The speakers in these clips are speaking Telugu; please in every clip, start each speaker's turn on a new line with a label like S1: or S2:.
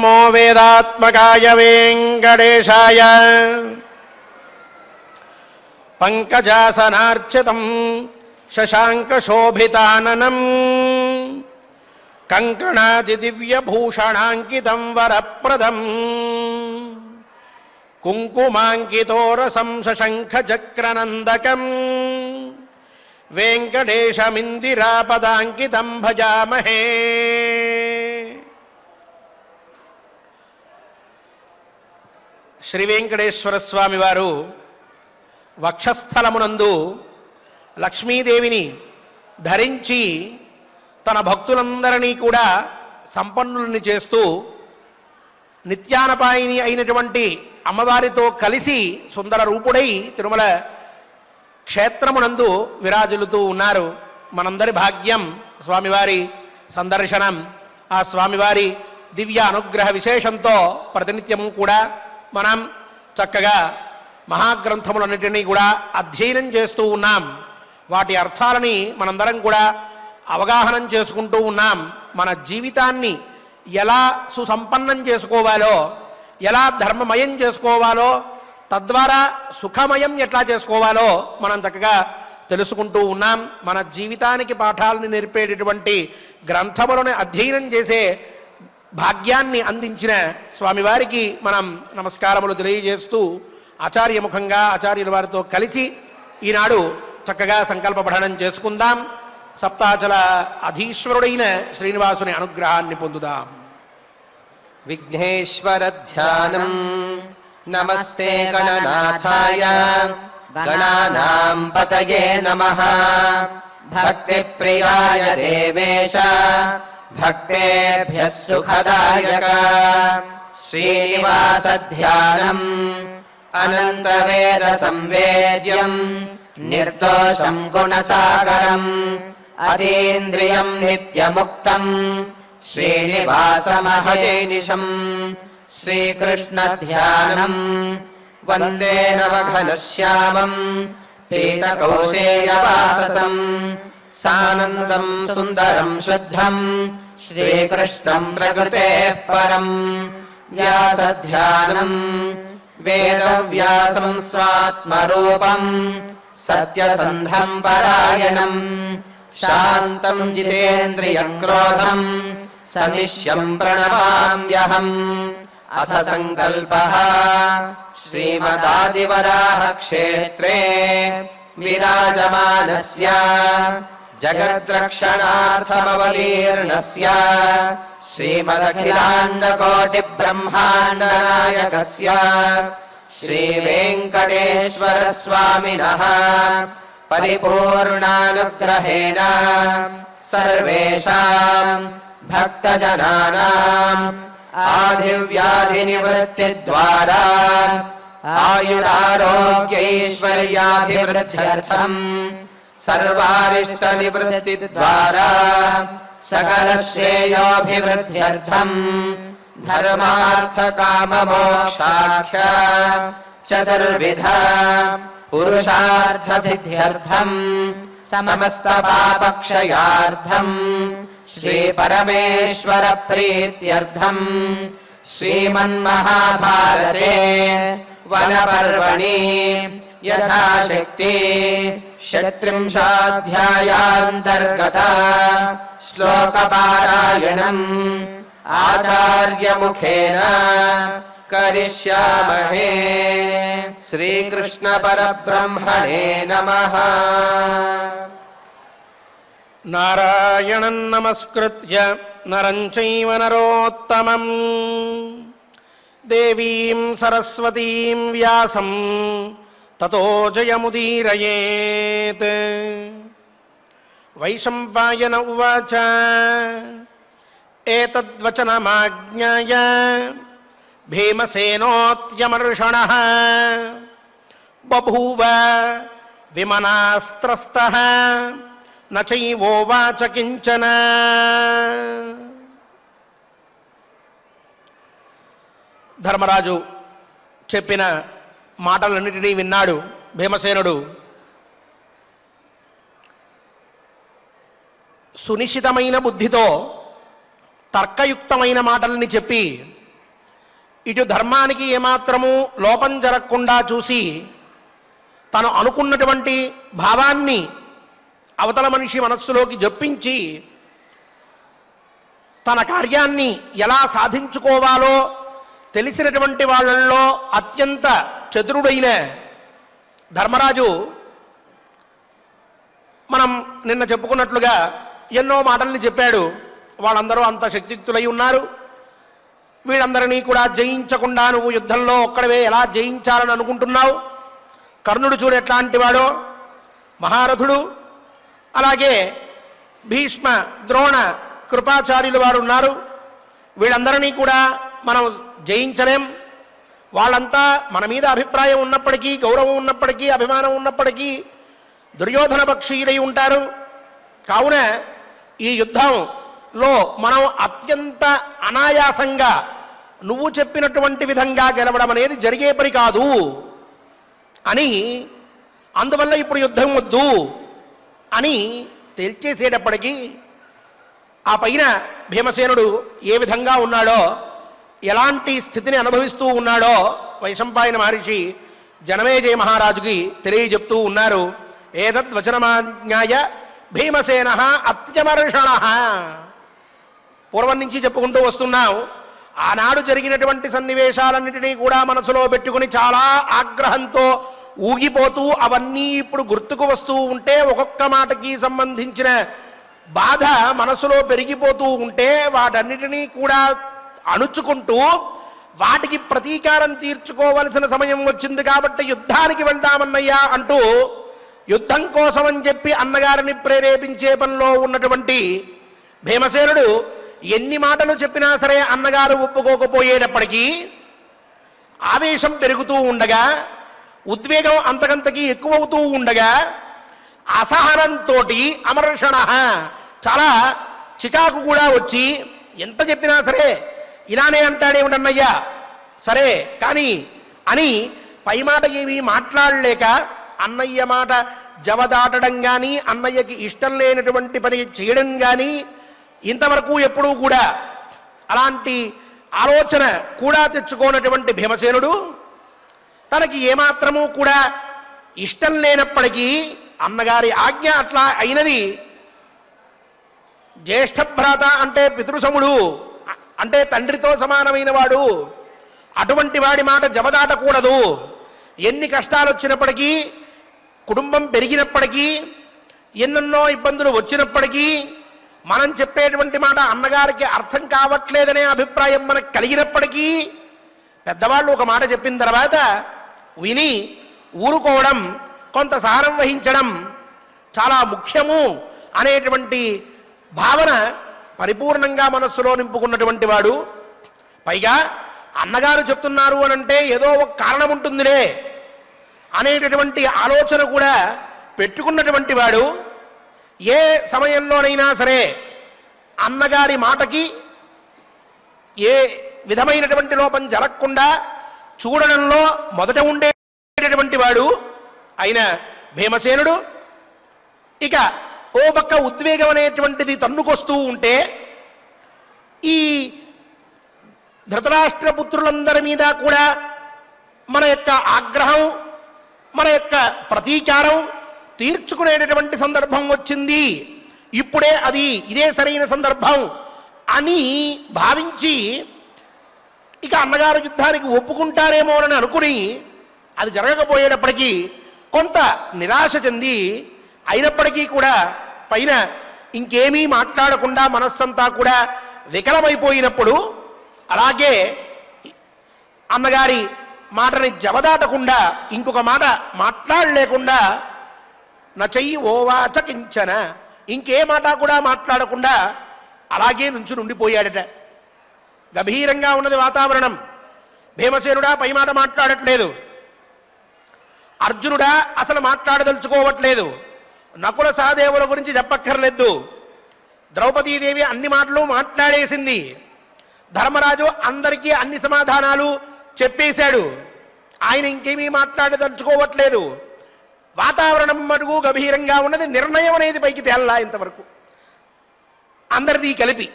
S1: నమో వేదాత్మకాయ వెంకటేశాయ పంకజాసనార్చితం శశాంకశోభితాననం కంకణాదిదివ్యభూషణాంకితం వరప్రదం కుంకుమాంకితోరసం శశంఖచక్రనందకం వెంకటేశమిందిరాపదాంకితం భజామహే. శ్రీ వెంకటేశ్వర స్వామి వారు వక్షస్థలమునందు లక్ష్మీదేవిని ధరించి తన భక్తులందరినీ కూడా సంపన్నులని చేస్తూ నిత్యానపాయిని అయినటువంటి అమ్మవారితో కలిసి సుందర రూపుడై తిరుమల క్షేత్రమునందు విరాజిల్లుతూ ఉన్నారు. మనందరి భాగ్యం స్వామివారి సందర్శనం. ఆ స్వామివారి దివ్య అనుగ్రహ విశేషంతో ప్రతినిత్యము కూడా మనం చక్కగా మహాగ్రంథములన్నిటినీ కూడా అధ్యయనం చేస్తూ ఉన్నాం. వాటి అర్థాలని మనందరం కూడా అవగాహనం చేసుకుంటూ ఉన్నాం. మన జీవితాన్ని ఎలా సుసంపన్నం చేసుకోవాలో, ఎలా ధర్మమయం చేసుకోవాలో, తద్వారా సుఖమయం ఎట్లా చేసుకోవాలో మనం చక్కగా తెలుసుకుంటూ ఉన్నాం. మన జీవితానికి పాఠాలను నేర్పేటటువంటి గ్రంథములను అధ్యయనం చేసే భాగ్యాన్ని అందించిన స్వామివారికి మనం నమస్కారములు తెలియజేస్తూ ఆచార్యముఖంగా ఆచార్యుల వారితో కలిసి ఈనాడు చక్కగా సంకల్ప పఠనం చేసుకుందాం. సప్తాచల అధీశ్వరుడైన శ్రీనివాసుని అనుగ్రహాన్ని పొందుదాం.
S2: విఘ్నేశ్వర ధ్యానం. నమస్తే గణనాథాయ గణానాం పతయే నమః. భక్తి ప్రియాయ దేవేశ భక్తేభ్యః సుఖదాయక. శ్రీనివాస ధ్యానం అనంత వేద సంవేద్యం నిర్దోషం గుణసాగరం అతీంద్రియం నిత్యముక్తం శ్రీనివాసమహేనిశం. శ్రీకృష్ణ ధ్యానం వందే నవఘనశ్యామం పీతకౌశేయవాససం సానందం సుందరం శుద్ధం శ్రీకృష్ణం ప్రకృతేః పరం. వ్యాసధ్యానం వేదవ్యాసం స్వాత్మరూపం సత్యసంధం పరాయణం శాంతం జితేంద్రియం క్రోధం సశిష్యం ప్రణమామ్యహం. అథ సంకల్పః. శ్రీమదాదివరాహ క్షేత్రే విరాజమానస్య జగద్రక్షణార్థమవతీర్ణస్య శ్రీమదఖిలాండకోటి బ్రహ్మాండనాయకస్య శ్రీవేంకటేశ్వర స్వామినః పరిపూర్ణానుగ్రహేణ సర్వేషాం భక్తజనానాం ఆదివ్యాధినివృత్తిద్వారా ఆయురారోగ్యైశ్వర్యాభివృద్ధ్యర్థం సర్వారిష్టనివృత్తిద్వారా సకలశ్రేయోభివృద్ధ్యర్థం ధర్మార్థకామమోక్షాఖ్య చతుర్విధ పురుషార్థసిద్ధ్యర్థం సమస్త పాపక్షయార్థం శ్రీపరమేశ్వర ప్రీత్యర్థం శ్రీమన్మహాభారతే వనపర్వణి యథాశక్తి షట్త్రింశాధ్యాయాంతర్గత శ్లోకపారాయణం ఆచార్యముఖేన కరిష్యామహే. శ్రీకృష్ణ పరబ్రహ్మణే నమః.
S1: నారాయణం నమస్కృత్య నరం చైవ నరోత్తమం దేవీం సరస్వతీం వ్యాసం తతో జయముదీరయేత్. వైశంపాయన ఉవాచ ఏతద్వచనమాజ్ఞాయ భీమసేనోత్యమర్షణః బభూవ విమనాస్త్రస్తః నచైవోవాచ కించన. ధర్మరాజు చెప్పిన మాటలన్నిటినీ విన్నాడు భీమసేనుడు. సునిశ్చితమైన బుద్ధితో తర్కయుక్తమైన మాటల్ని చెప్పి ఇటు ధర్మానికి ఏమాత్రము లోపం జరగకుండా చూసి తను అనుకున్నటువంటి భావాన్ని అవతల మనిషి మనస్సులోకి జొప్పించి తన కార్యాన్ని ఎలా సాధించుకోవాలో తెలిసినటువంటి వాళ్ళల్లో అత్యంత చతురుడైన ధర్మరాజు మనం నిన్న చెప్పుకున్నట్లుగా ఎన్నో మాటల్ని చెప్పాడు. వాళ్ళందరూ అంత శక్తియుక్తులై ఉన్నారు. వీళ్ళందరినీ కూడా జయించకుండా నువ్వు యుద్ధంలో ఒక్కడవే ఎలా జయించాలని అనుకుంటున్నావు? కర్ణుడు చూడు ఎట్లాంటి వాడో, మహారథుడు. అలాగే భీష్మ, ద్రోణ, కృపాచార్యులు వారు ఉన్నారు. వీళ్ళందరినీ కూడా మనం జయించలేం. వాళ్ళంతా మన మీద అభిప్రాయం ఉన్నప్పటికీ, గౌరవం ఉన్నప్పటికీ, అభిమానం ఉన్నప్పటికీ దుర్యోధన పక్షీయులై ఉంటారు. కావున ఈ యుద్ధంలో మనం అత్యంత అనాయాసంగా నువ్వు చెప్పినటువంటి విధంగా గెలవడం అనేది జరిగే పని కాదు అని, అందువల్ల ఇప్పుడు యుద్ధం వద్దు అని తేల్చేసేటప్పటికీ ఆ పైన భీమసేనుడు ఏ విధంగా ఉన్నాడో, ఎలాంటి స్థితిని అనుభవిస్తూ ఉన్నాడో వైశంపాయన మహర్షి జనమేజయ మహారాజుకి తెలియజెప్తూ ఉన్నారు. ఏతద్వచనమాజ్ఞాయ భీమసేన అత్యమర్షణ. పూర్వం నుంచి చెప్పుకుంటూ వస్తున్నాం. ఆనాడు జరిగినటువంటి సన్నివేశాలన్నిటినీ కూడా మనసులో పెట్టుకుని చాలా ఆగ్రహంతో ఊగిపోతూ అవన్నీ ఇప్పుడు గుర్తుకు వస్తూ ఉంటే, ఒక్కొక్క మాటకి సంబంధించిన బాధ మనసులో పెరిగిపోతూ ఉంటే వాటన్నిటినీ కూడా అణుచుకుంటూ వాటికి ప్రతీకారం తీర్చుకోవలసిన సమయం వచ్చింది కాబట్టి యుద్ధానికి వెళ్దామన్నయ్యా అంటూ యుద్ధం కోసం అని చెప్పి అన్నగారిని ప్రేరేపించే పనిలో ఉన్నటువంటి భీమసేనుడు ఎన్ని మాటలు చెప్పినా సరే అన్నగారు ఒప్పుకోకపోయేటప్పటికీ ఆవేశం పెరుగుతూ ఉండగా, ఉద్వేగం అంతకంతకీ ఎక్కువవుతూ ఉండగా అసహనంతో అమర్షణ, చాలా చికాకు కూడా వచ్చి ఎంత చెప్పినా సరే ఇలానే అంటాడేమిటన్నయ్యా, సరే కానీ అని పై మాట ఏమీ మాట్లాడలేక అన్నయ్య మాట జవదాటడం కానీ, అన్నయ్యకి ఇష్టం లేనటువంటి పని చేయడం కానీ ఇంతవరకు ఎప్పుడూ కూడా అలాంటి ఆలోచన కూడా తెచ్చుకోనటువంటి భీమసేనుడు తనకి ఏమాత్రము కూడా ఇష్టం లేనప్పటికీ అన్నగారి ఆజ్ఞ అట్లా అయినది. జ్యేష్ఠభ్రాత అంటే పితృసముడు, అంటే తండ్రితో సమానమైన వాడు. అటువంటి వాడి మాట జవదాటకూడదు. ఎన్ని కష్టాలు వచ్చినప్పటికీ, కుటుంబం పెరిగినప్పటికీ, ఎన్నెన్నో ఇబ్బందులు వచ్చినప్పటికీ, మనం చెప్పేటువంటి మాట అన్నగారికి అర్థం కావట్లేదనే అభిప్రాయం మనకు కలిగినప్పటికీ పెద్దవాళ్ళు ఒక మాట చెప్పిన తర్వాత విని ఊరుకోవడం, కొంత సహనం వహించడం చాలా ముఖ్యము అనేటువంటి భావన పరిపూర్ణంగా మనస్సులో నింపుకున్నటువంటి వాడు. పైగా అన్నగారు చెప్తున్నారు అనంటే ఏదో ఒక కారణం ఉంటుందిలే అనేటటువంటి ఆలోచన కూడా పెట్టుకున్నటువంటి వాడు. ఏ సమయంలోనైనా సరే అన్నగారి మాటకి ఏ విధమైనటువంటి లోపం జరగకుండా చూడడంలో మొదట ఉండేటటువంటి వాడు అయిన భీమసేనుడు ఇక ఓ పక్క ఉద్వేగం అనేటువంటిది తన్నుకొస్తూ ఉంటే ఈ ధృతరాష్ట్రపుత్రులందరి మీద కూడా మన యొక్క ఆగ్రహం, మన యొక్క ప్రతీకారం తీర్చుకునేటటువంటి సందర్భం వచ్చింది, ఇప్పుడే ఇదే సరైన సందర్భం అని భావించి ఇక అన్నగారు యుద్ధానికి ఒప్పుకుంటారేమోనని అనుకుని అది జరగకపోయేటప్పటికీ కొంత నిరాశ చెంది, అయినప్పటికీ కూడా పైన ఇంకేమీ మాట్లాడకుండా మనస్సంతా కూడా వికలమైపోయినప్పుడు అలాగే అన్నగారి మాటని జవదాటకుండా ఇంకొక మాట మాట్లాడలేకుండా నచయి ఓవాచ కించన, ఇంకే మాట కూడా మాట్లాడకుండా అలాగే నుంచి ఉండిపోయాడట. గంభీరంగా ఉన్నది వాతావరణం. భీమసేనుడా పై మాట మాట్లాడట్లేదు, అర్జునుడా అసలు మాట్లాడదలుచుకోవట్లేదు, నకుల సహదేవుల గురించి చెప్పక్కర్లేదు, ద్రౌపదీదేవి అన్ని మాటలు మాట్లాడేసింది, ధర్మరాజు అందరికీ అన్ని సమాధానాలు చెప్పేశాడు, ఆయన ఇంకేమీ మాట్లాడదలుచుకోవట్లేదు. వాతావరణం మటుకు గంభీరంగా ఉన్నది. నిర్ణయం అనేది పైకి తేల్లా ఇంతవరకు అందరిది కలిపి.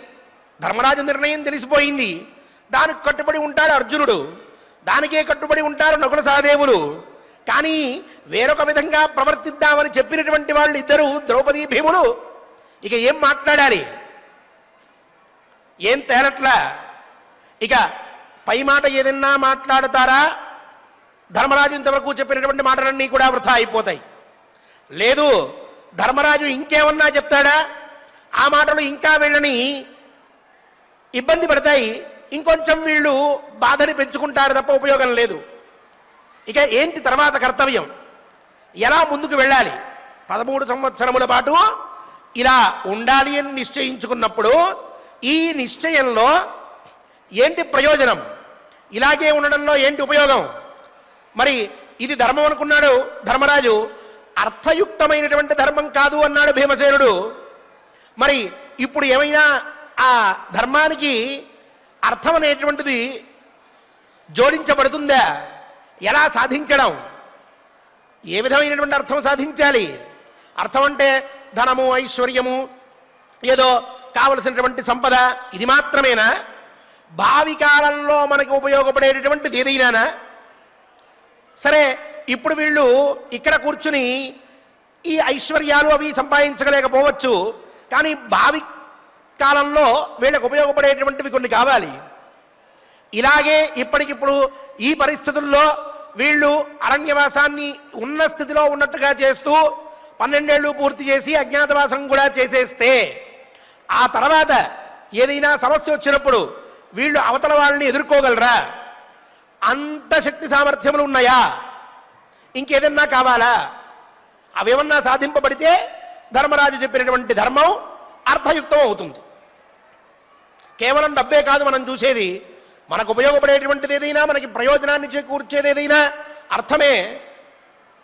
S1: ధర్మరాజు నిర్ణయం తెలిసిపోయింది, దానికి కట్టుబడి ఉంటాడు అర్జునుడు, దానికే కట్టుబడి ఉంటారు నకుల సహదేవులు. కానీ వేరొక విధంగా ప్రవర్తిద్దామని చెప్పినటువంటి వాళ్ళు ఇద్దరు ద్రౌపదీ భీములు ఇక ఏం మాట్లాడాలి, ఏం తేలట్లా. ఇక పై మాట ఏదన్నా మాట్లాడతారా, ధర్మరాజు ఇంతవరకు చెప్పినటువంటి మాటలన్నీ కూడా వృథా అయిపోతాయి. లేదు ధర్మరాజు ఇంకేమన్నా చెప్తాడా, ఆ మాటలు ఇంకా వీళ్ళని ఇబ్బంది పడతాయి, ఇంకొంచెం వీళ్ళు బాధని పెంచుకుంటారు తప్ప ఉపయోగం లేదు. ఇక ఏంటి తర్వాత కర్తవ్యం, ఎలా ముందుకు వెళ్ళాలి? 13 సంవత్సరముల పాటు ఇలా ఉండాలి అని నిశ్చయించుకున్నప్పుడు ఈ నిశ్చయంలో ఏంటి ప్రయోజనం, ఇలాగే ఉండడంలో ఏంటి ఉపయోగం? మరి ఇది ధర్మం అనుకున్నాడు ధర్మరాజు, అర్థయుక్తమైనటువంటి ధర్మం కాదు అన్నాడు భీమసేనుడు. మరి ఇప్పుడు ఏమైనా ఆ ధర్మానికి అర్థం అనేటువంటిది జోడించబడుతుందా? ఎలా సాధించడం, ఏ విధమైనటువంటి అర్థం సాధించాలి? అర్థం అంటే ధనము, ఐశ్వర్యము, ఏదో కావలసినటువంటి సంపద, ఇది మాత్రమేనా? భావి కాలంలో మనకు ఉపయోగపడేటటువంటిది ఏదైనా? సరే ఇప్పుడు వీళ్ళు ఇక్కడ కూర్చుని ఈ ఐశ్వర్యాలు అవి సంపాదించలేకపోవచ్చు, కానీ భావి కాలంలో వీళ్ళకు ఉపయోగపడేటువంటివి కొన్ని కావాలి. ఇలాగే ఇప్పటికిప్పుడు ఈ పరిస్థితుల్లో వీళ్ళు అరణ్యవాసాన్ని ఉన్న స్థితిలో ఉన్నట్టుగా చేస్తూ 12 ఏళ్ళు పూర్తి చేసి అజ్ఞాతవాసం కూడా చేసేస్తే ఆ తర్వాత ఏదైనా సమస్య వచ్చినప్పుడు వీళ్ళు అవతల వాళ్ళని ఎదుర్కోగలరా? అంత శక్తి సామర్థ్యములు ఉన్నాయా? ఇంకేదన్నా కావాలా? అవేమన్నా సాధింపబడితే ధర్మరాజు చెప్పినటువంటి ధర్మం అర్థయుక్తం అవుతుంది. కేవలం డబ్బే కాదు మనం చూసేది, మనకు ఉపయోగపడేటువంటిది ఏదైనా, మనకి ప్రయోజనాన్ని చేకూర్చేది ఏదైనా అర్థమే.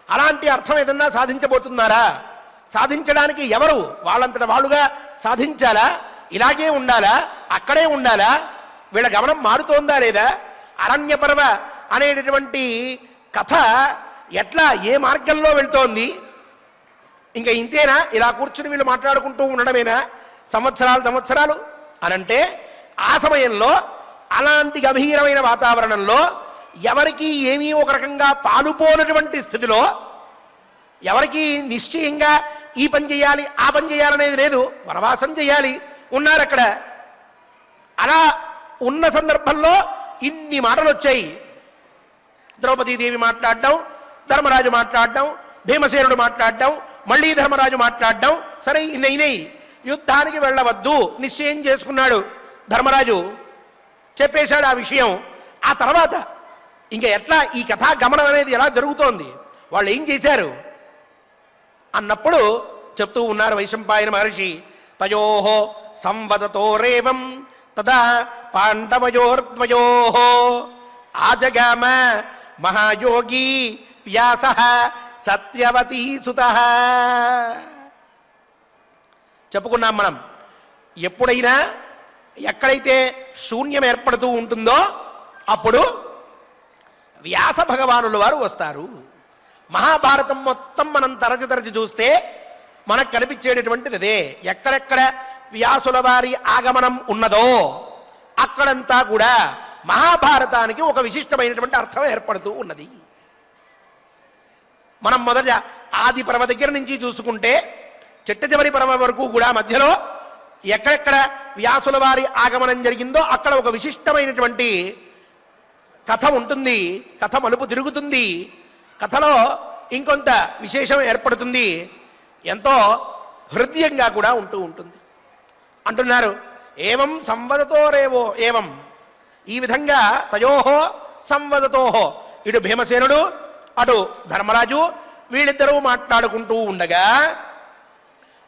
S1: అలాంటి అర్థం ఏదన్నా సాధించబోతున్నారా? సాధించడానికి ఎవరు వాళ్ళంతట వాళ్ళుగా సాధించాలా? ఇలాగే ఉండాలా? అక్కడే ఉండాలా? వీళ్ళ గమనం మారుతోందా లేదా? అరణ్యపర్వ అనేటటువంటి కథ ఎట్లా, ఏ మార్గంలో వెళ్తోంది? ఇంకా ఇంతేనా? ఇలా కూర్చుని వీళ్ళు మాట్లాడుకుంటూ ఉండడమేనా సంవత్సరాలు అనంటే ఆ సమయంలో అలాంటి గంభీరమైన వాతావరణంలో ఎవరికి ఏమీ ఒక రకంగా పాలుపోనటువంటి స్థితిలో, ఎవరికి నిశ్చయంగా ఈ పని చేయాలి ఆ పని చేయాలనేది లేదు, వనవాసం చేయాలి ఉన్నారు అక్కడ. అలా ఉన్న సందర్భంలో ఇన్ని మాటలు వచ్చాయి. ద్రౌపదీదేవి మాట్లాడడం, ధర్మరాజు మాట్లాడడం, భీమసేనుడు మాట్లాడడం, మళ్ళీ ధర్మరాజు మాట్లాడడం. సరే ఇనై యుద్ధానికి వెళ్ళవద్దు నిశ్చయం చేసుకున్నాడు ధర్మరాజు, చెప్పేశాడు ఆ విషయం. ఆ తర్వాత ఇంకా ఎట్లా ఈ కథా గమనం అనేది ఎలా జరుగుతోంది, వాళ్ళు ఏం చేశారు అన్నప్పుడు చెప్తూ ఉన్నారు వైశంపాయన మహర్షి. తయోహో సంవదతోరేవం తదా పాండవయోర్ద్వయోః ఆజగామ మహాయోగి వ్యాసః సత్యవతీ సుతః. చెప్పుకున్నాం మనం, ఎప్పుడైనా ఎక్కడైతే శూన్యం ఏర్పడుతూ ఉంటుందో అప్పుడు వ్యాస భగవానుల వారు వస్తారు. మహాభారతం మొత్తం మనం తరచి చూస్తే మనకు కనిపించేటటువంటిది అదే. ఎక్కడెక్కడ వ్యాసుల వారి ఆగమనం ఉన్నదో అక్కడంతా కూడా మహాభారతానికి ఒక విశిష్టమైనటువంటి అర్థం ఏర్పడుతూ ఉన్నది. మనం మొదట ఆది పర్వ దగ్గర నుంచి చూసుకుంటే చిట్ట చివరి పర్వ వరకు కూడా మధ్యలో ఎక్కడెక్కడ వ్యాసుల వారి ఆగమనం జరిగిందో అక్కడ ఒక విశిష్టమైనటువంటి కథ ఉంటుంది, కథ మలుపు తిరుగుతుంది, కథలో ఇంకొంత విశేషం ఏర్పడుతుంది, ఎంతో హృదయంగా కూడా ఉంటూ ఉంటుంది అంటున్నారు. ఏవం సంవదతోరేవో ఏవం, ఈ విధంగా తయోహో సంవదతోహో, ఇటు భీమసేనుడు అటు ధర్మరాజు వీళ్ళిద్దరూ మాట్లాడుకుంటూ ఉండగా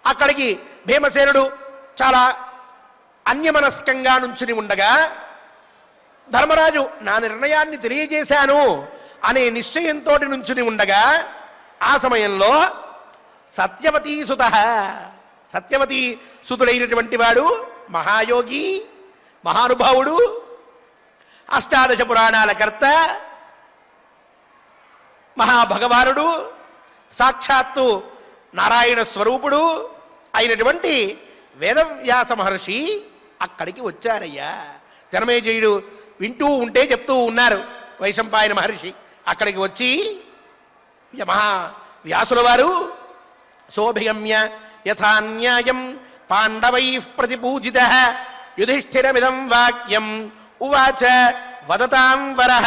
S1: అక్కడికి భీమసేనుడు చాలా అన్యమనస్కంగా నుంచుని ఉండగా ధర్మరాజు నా నిర్ణయాన్ని తెలియజేశాను అనే నిశ్చయంతో నుంచుని ఉండగా ఆ సమయంలో సత్యవతీ సుతః, సత్యవతీ సుతుడైనటువంటి వాడు మహాయోగి మహానుభావుడు, అష్టాదశ పురాణాల కర్త, మహాభగవానుడు, సాక్షాత్తు నారాయణ స్వరూపుడు అయినటువంటి వేదవ్యాస మహర్షి అక్కడికి వచ్చారయ్యా. జనమేజయుడు వింటూ ఉంటే చెప్తూ ఉన్నారు వైశంపాయన మహర్షి. అక్కడికి వచ్చి వ్యాసుల వారు సోభిగమ్య యథాన్యాయం పాండవై ప్రతిపూజిత యుధిష్ఠిరమిదం వాక్యం ఉవాచ వదతాం వరః.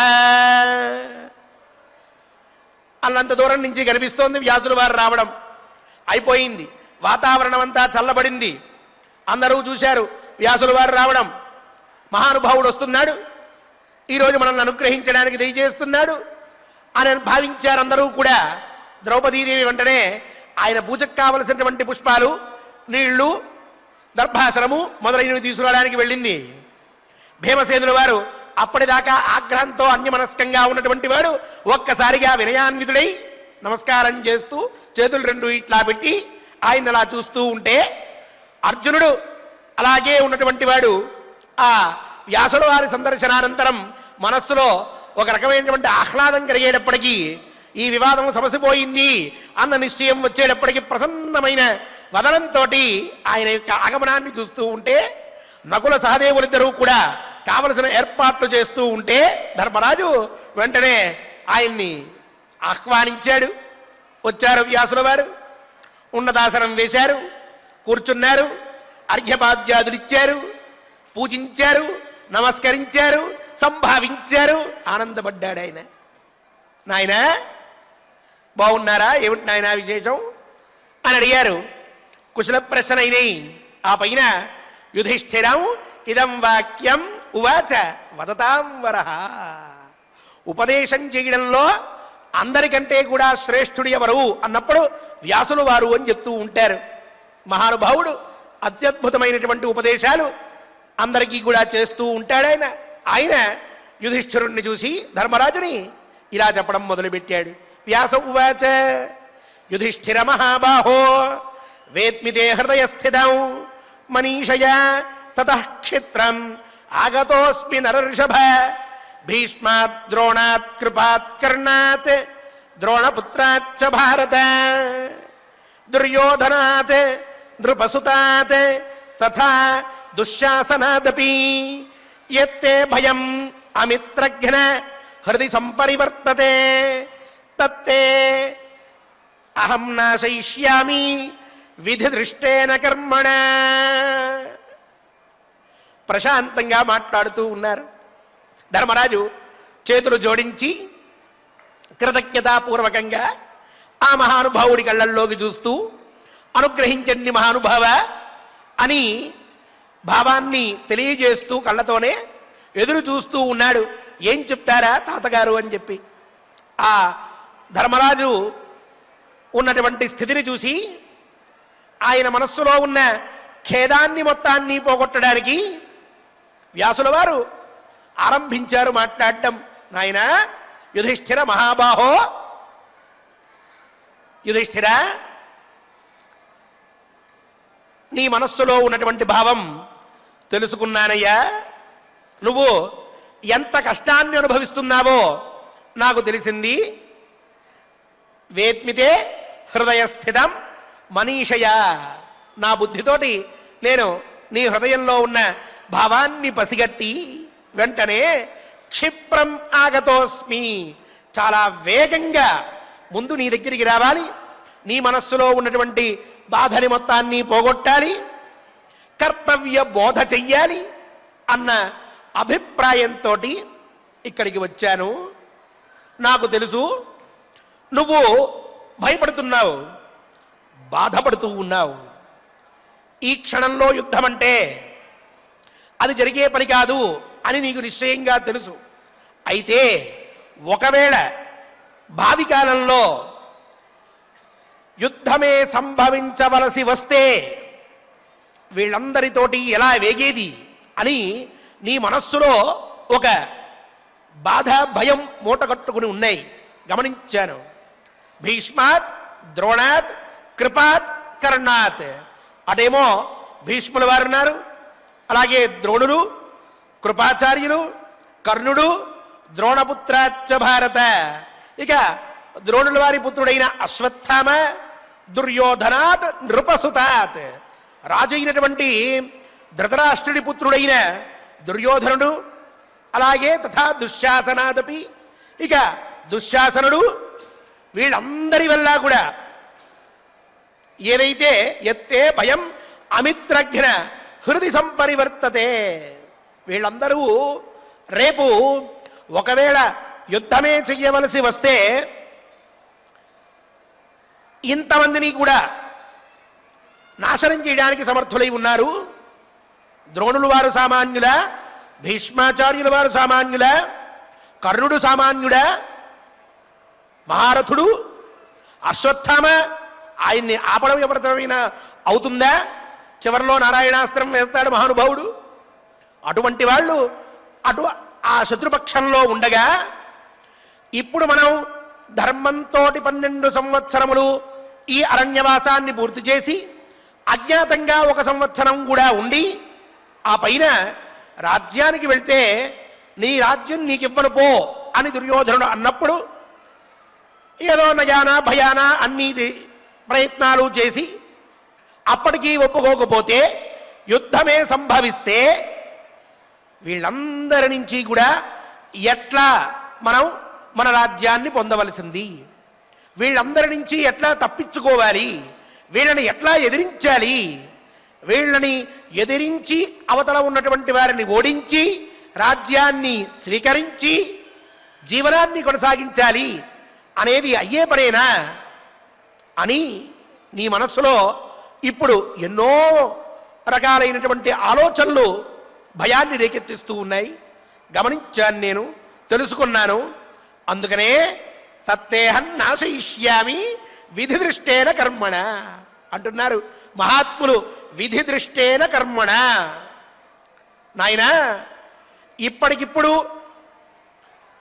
S1: అల్లంత దూరం నుంచి కనిపిస్తోంది వ్యాసుల వారు రావడం. అయిపోయింది, వాతావరణం అంతా చల్లబడింది. అందరూ చూశారు వ్యాసుల వారు రావడం. మహానుభావుడు వస్తున్నాడు, ఈరోజు మనల్ని అనుగ్రహించడానికి దయచేస్తున్నాడు అని భావించారు అందరూ కూడా. ద్రౌపదీదేవి వెంటనే ఆయన పూజకు కావలసినటువంటి పుష్పాలు, నీళ్లు, దర్భాసనము మొదలైనవి తీసుకురావడానికి వెళ్ళింది. భీమసేనుల వారు అప్పటిదాకా ఆగ్రహంతో అన్యమనస్కంగా ఉన్నటువంటి వాడు ఒక్కసారిగా వినయాన్వితుడై నమస్కారం చేస్తూ చేతులు రెండు ఇట్లా పెట్టి ఆయన అలా చూస్తూ ఉంటే, అర్జునుడు అలాగే ఉన్నటువంటి వాడు ఆ వ్యాసుల వారి సందర్శనానంతరం మనస్సులో ఒక రకమైనటువంటి ఆహ్లాదం కలిగేటప్పటికీ, ఈ వివాదం సమసిపోయింది అన్న నిశ్చయం వచ్చేటప్పటికి ప్రసన్నమైన వదనంతో ఆయన యొక్క ఆగమనాన్ని చూస్తూ ఉంటే, నకుల సహదేవులిద్దరూ కూడా కావలసిన ఏర్పాట్లు చేస్తూ ఉంటే ధర్మరాజు వెంటనే ఆయన్ని ఆహ్వానించాడు. వచ్చారు వ్యాసుల వారు, ఉన్నదాసనం వేశారు, కూర్చున్నారు, అర్ఘ్యపాద్యాదులు ఇచ్చారు, పూజించారు, నమస్కరించారు, సంభావించారు. ఆనందపడ్డాడు ఆయన. నాయన బాగున్నారా, ఏమిటి నాయన విశేషం అని అడిగారు. కుశల ప్రశ్న అయినాయి. ఆ పైన యుధిష్ఠిరం ఇదం వాక్యం ఉవాచ వదతాం వరః. ఉపదేశం చేయడంలో అందరికంటే కూడా శ్రేష్ఠుడు ఎవరు అన్నప్పుడు వ్యాసులు వారు అని చెప్తూ ఉంటారు. మహానుభావుడు అత్యద్భుతమైనటువంటి ఉపదేశాలు అందరికీ కూడా చేస్తూ ఉంటాడు ఆయన. ఆయన యుధిష్ఠిరుణ్ణి చూసి ధర్మరాజుని ఇలా చెప్పడం మొదలుపెట్టాడు. వ్యాస ఉవాచ యుధిష్ఠిర మహాబాహో వేత్మితే హృదయ స్థితం మనీషయా తతః క్షిత్రం ఆగతోస్మి నరర్షభ భీష్మాత్ ద్రోణాత్ కృపాత్ కర్ణాత్ ద్రోణపుత్రాచ్చ భారత దుర్యోధనాత్ నృపసుతాత్ తథా దుశ్శాసనాదపి యత్తే భయం అమిత్రఘ్న హృది సంపరివర్తతే తత్తే అహం నాశయిష్యామి విధి దృష్టేన కర్మణ. ప్రశాంతంగా మాట్లాడుతూ ఉన్నారు. ధర్మరాజు చేతులు జోడించి కృతజ్ఞతాపూర్వకంగా ఆ మహానుభావుడి కళ్ళల్లోకి చూస్తూ అనుగ్రహించండి మహానుభావ అని భావాన్ని తెలియజేస్తూ కళ్ళతోనే ఎదురు చూస్తూ ఉన్నాడు. ఏం చెప్తారా తాతగారు అని చెప్పి. ఆ ధర్మరాజు ఉన్నటువంటి స్థితిని చూసి ఆయన మనస్సులో ఉన్న ఖేదాన్ని మొత్తాన్ని పోగొట్టడానికి వ్యాసుల వారు ఆరంభించారు మాట్లాడటం. నాయన యుధిష్ఠిర మహాబాహో, యుధిష్ఠిర నీ మనస్సులో ఉన్నటువంటి భావం తెలుసుకున్నానయ్యా. నువ్వు ఎంత కష్టాన్ని అనుభవిస్తున్నావో నాకు తెలిసింది. వేత్మితే హృదయ స్థితం మనీషయా, నా బుద్ధితోటి నేను నీ హృదయంలో ఉన్న భావాన్ని పసిగట్టి వెంటనే క్షిప్రం ఆగతోస్మి, చాలా వేగంగా ముందు నీ దగ్గరికి రావాలి, నీ మనస్సులో ఉన్నటువంటి బాధని మొత్తాన్ని పోగొట్టాలి, కర్తవ్య బోధ చెయ్యాలి అన్న అభిప్రాయంతో ఇక్కడికి వచ్చాను. నాకు తెలుసు నువ్వు భయపడుతున్నావు, బాధపడుతూ ఉన్నావు. ఈ క్షణంలో యుద్ధం అంటే అది జరిగే పని కాదు అని నీకు నిశ్చయంగా తెలుసు. అయితే ఒకవేళ భావి కాలంలో యుద్ధమే సంభవించవలసి వస్తే వీళ్ళందరితోటి ఎలా వేగేది అని నీ మనస్సులో ఒక బాధ భయం మూటగట్టుకుని ఉన్నాయి, గమనించాను. భీష్మాత్ ద్రోణాత్ కృపాత్ కర్ణాత్, అటేమో భీష్ముల వారు ఉన్నారు, అలాగే ద్రోణులు, కృపాచార్యులు, కర్ణుడు, ద్రోణపుత్రాచ్చ భారత. ఇక ద్రోణుల వారి పుత్రుడైన అశ్వత్థామ, దుర్యోధనాత్ నృపసుతాత్, రాజు అయినటువంటి ధృతరాష్ట్రుడి పుత్రుడైన దుర్యోధనుడు, అలాగే తథా దుశ్శాసనాదపి, ఇక దుశ్శాసనుడు వీళ్ళందరి వల్ల కూడా ఏదైతే ఎత్తే భయం అమిత్రఘ్న హృది సంపరివర్తతే, వీళ్ళందరూ రేపు ఒకవేళ యుద్ధమే చెయ్యవలసి వస్తే ఇంతమందిని కూడా నాశనం చేయడానికి సమర్థులై ఉన్నారు. ద్రోణులు వారు సామాన్యుల, భీష్మాచార్యుల వారు సామాన్యుల, కర్ణుడు సామాన్యుడ, మహారథుడు అశ్వత్థామ ఆయన్ని ఆపడం ఎవరితమైనా అవుతుందా? చివరిలో నారాయణాస్త్రం వేస్తాడు మహానుభావుడు. అటువంటి వాళ్ళు అటు ఆ శత్రుపక్షంలో ఉండగా ఇప్పుడు మనం ధర్మంతో 12 సంవత్సరములు ఈ అరణ్యవాసాన్ని పూర్తి చేసి అజ్ఞాతంగా 1 సంవత్సరం కూడా ఉండి ఆ పైన రాజ్యానికి వెళ్తే నీ రాజ్యం నీకివ్వను పో అని దుర్యోధనుడు అన్నప్పుడు ఏదో నయానా భయానా అన్ని ప్రయత్నాలు చేసి అప్పటికీ ఒప్పుకోకపోతే యుద్ధమే సంభవిస్తే వీళ్ళందరి నుంచి కూడా ఎట్లా మనం మన రాజ్యాన్ని పొందవలసింది, వీళ్ళందరి నుంచి ఎట్లా తప్పించుకోవాలి, వీళ్ళని ఎట్లా ఎదిరించాలి, వీళ్ళని ఎదిరించి అవతల ఉన్నటువంటి వారిని ఓడించి రాజ్యాన్ని స్వీకరించి జీవనాన్ని కొనసాగించాలి అనేది అయ్యే పనేనా అని నీ మనస్సులో ఇప్పుడు ఎన్నో రకాలైనటువంటి ఆలోచనలు భయాన్ని రేకెత్తిస్తూ ఉన్నాయి. గమనించాను, నేను తెలుసుకున్నాను. అందుకనే తత్తేహం నాశయిష్యామి విధి దృష్టేన కర్మణ అంటున్నారు మహాత్ములు. విధి దృష్టేన కర్మణ. నాయనా, ఇప్పటికిప్పుడు